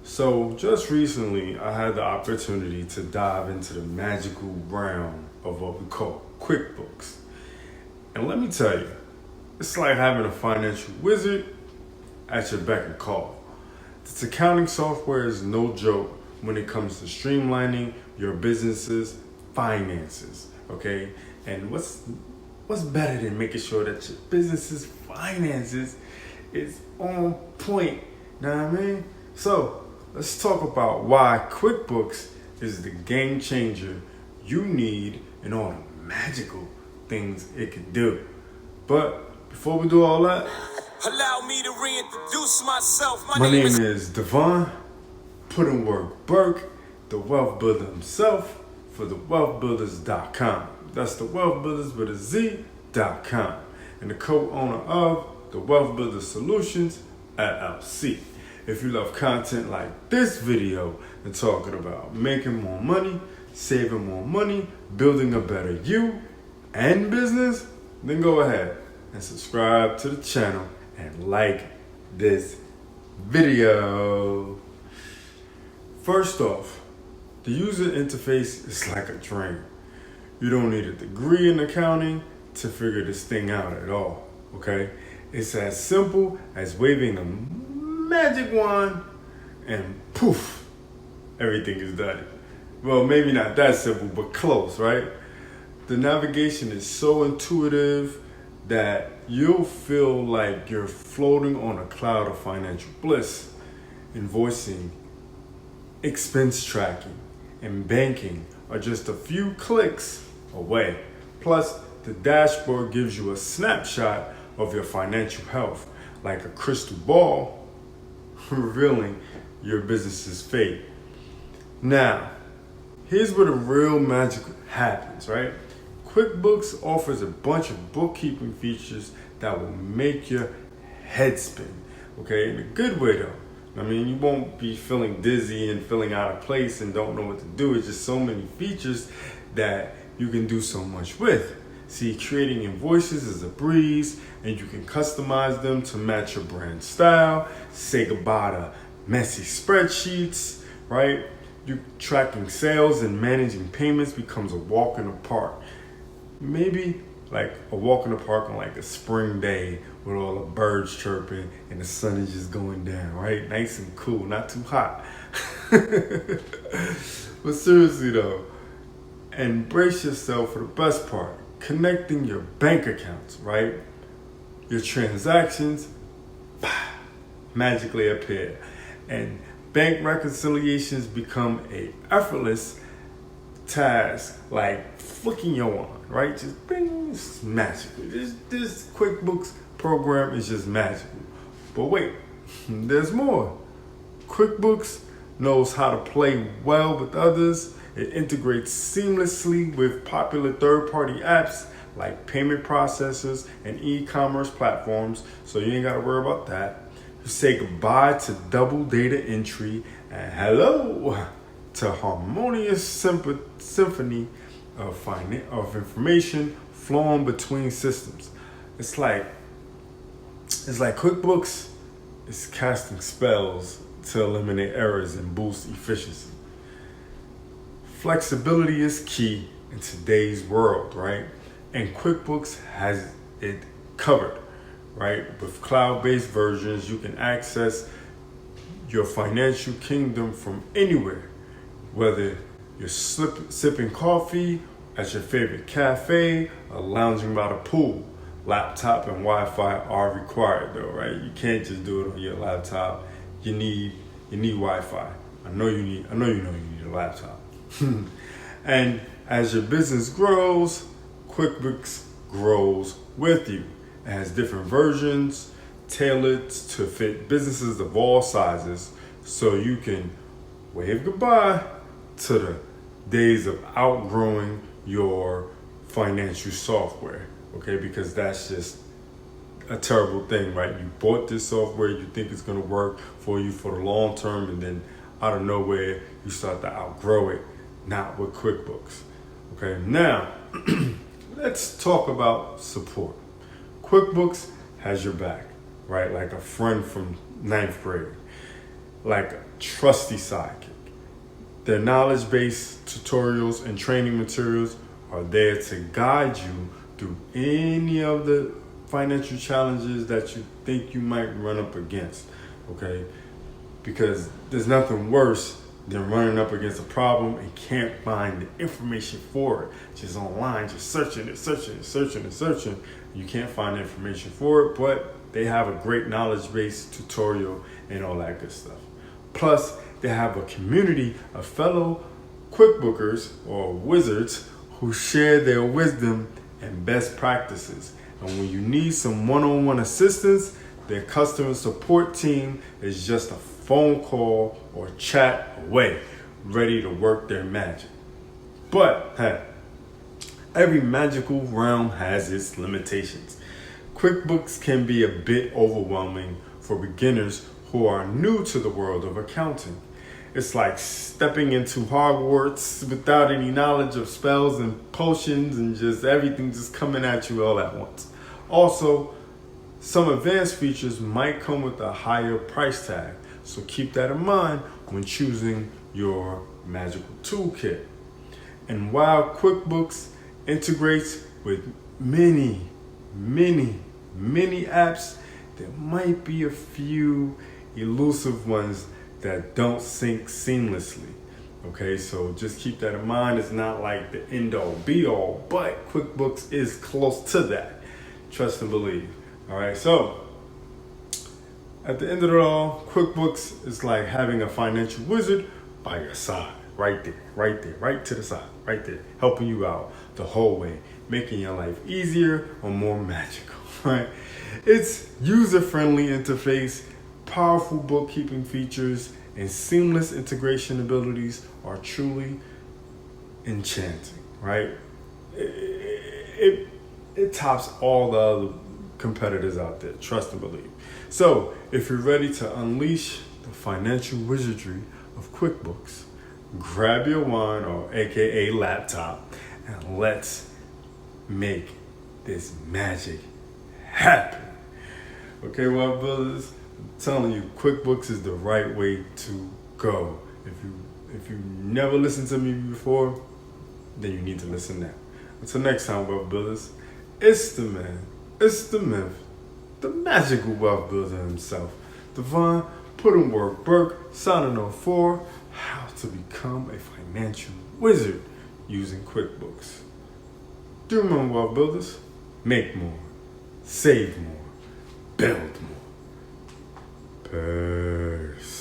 So just recently, I had the opportunity to dive into the magical realm of what we call Quickbooks. And let me tell you, it's like having a financial wizard at your beck and call. This accounting software is no joke when it comes to streamlining your business's finances, okay? And what's better than making sure that your business's finances is on point, know what I mean? So let's talk about why QuickBooks is the game changer you need and all the magical things it can do. But before we do all that, allow me to reintroduce myself. My name is Devon, put in work Burke, the wealth builder himself for the Wealthbuilderz.com. That's the Wealthbuilderz with a Z.com, and the co-owner of the Wealthbuilderz Solutions LLC. If you love content like this video and talking about making more money, saving more money, building a better you and business, then go ahead and subscribe to the channel and like this video. First off, the user interface is like a dream. You don't need a degree in accounting to figure this thing out at all, okay? It's as simple as waving a magic wand and poof, everything is done. Well, maybe not that simple, but close, right? The navigation is so intuitive that you'll feel like you're floating on a cloud of financial bliss. Invoicing, expense tracking, and banking are just a few clicks away. Plus, the dashboard gives you a snapshot of your financial health, like a crystal ball revealing your business's fate. Now, here's where the real magic happens, right? QuickBooks offers a bunch of bookkeeping features that will make your head spin, okay? In a good way though. I mean, you won't be feeling dizzy and feeling out of place and don't know what to do. It's just so many features that you can do so much with. See, creating invoices is a breeze, and you can customize them to match your brand style. Say goodbye to messy spreadsheets, right? You tracking sales and managing payments becomes a walk in the park. Maybe like a walk in the park on like a spring day with all the birds chirping and the sun is just going down, right? Nice and cool, not too hot. But seriously though, embrace yourself for the best part. Connecting your bank accounts, right? Your transactions magically appear, and bank reconciliations become a effortless task, like flicking your wand, right? Just bing, it's magical. This QuickBooks program is just magical. But wait, there's more. QuickBooks knows how to play well with others. It integrates seamlessly with popular third-party apps like payment processors and e-commerce platforms, so you ain't got to worry about that. You say goodbye to double data entry and hello to harmonious symphony of information flowing between systems. It's like QuickBooks is casting spells to eliminate errors and boost efficiency. Flexibility is key in today's world, right? And QuickBooks has it covered, right? With cloud-based versions, you can access your financial kingdom from anywhere, whether you're sipping coffee at your favorite cafe or lounging by the pool. Laptop and Wi-Fi are required though, right? You can't just do it on your laptop. You need Wi-Fi. I know you need a laptop. And as your business grows, QuickBooks grows with you. It has different versions tailored to fit businesses of all sizes, so you can wave goodbye to the days of outgrowing your financial software, okay? Because that's just a terrible thing, right? You bought this software, you think it's gonna work for you for the long term, and then out of nowhere, you start to outgrow it. Not with QuickBooks. Okay, now let's talk about support. QuickBooks has your back, right? Like a friend from 9th grade. like a trusty sidekick. Their knowledge-based tutorials and training materials are there to guide you through any of the financial challenges that you think you might run up against, okay? Because there's nothing worse than running up against a problem and can't find the information for it. Just online, just searching. You can't find the information for it, but they have a great knowledge-based tutorial and all that good stuff. Plus, they have a community of fellow Quickbookers or wizards who share their wisdom and best practices. And when you need some one-on-one assistance, their customer support team is just a phone call or chat away, ready to work their magic. But hey, every magical realm has its limitations. QuickBooks can be a bit overwhelming for beginners who are new to the world of accounting. It's like stepping into Hogwarts without any knowledge of spells and potions and just everything just coming at you all at once. Also, some advanced features might come with a higher price tag, so keep that in mind when choosing your magical toolkit. And while QuickBooks integrates with many apps, there might be a few elusive ones that don't sync seamlessly. Okay, so just keep that in mind. It's not like the end all be all, but QuickBooks is close to that. Trust and believe. All right, so at the end of it all, QuickBooks is like having a financial wizard by your side, right to the side, right there, helping you out the whole way, making your life easier or more magical, right? Its user-friendly interface, powerful bookkeeping features, and seamless integration abilities are truly enchanting, right? It tops all the other competitors out there, trust and believe. So if you're ready to unleash the financial wizardry of QuickBooks, grab your wine or AKA laptop and let's make this magic happen. Okay, Wealthbuilderz, I'm telling you, QuickBooks is the right way to go. If you never listened to me before, then you need to listen now. Until next time, Wealthbuilderz, it's the man, it's the myth, the magical wealth builder himself, Devon Puddingworth Burke, signing off for how to become a financial wizard using QuickBooks. Do remember, Wealthbuilderz, make more, save more, build more. Peace.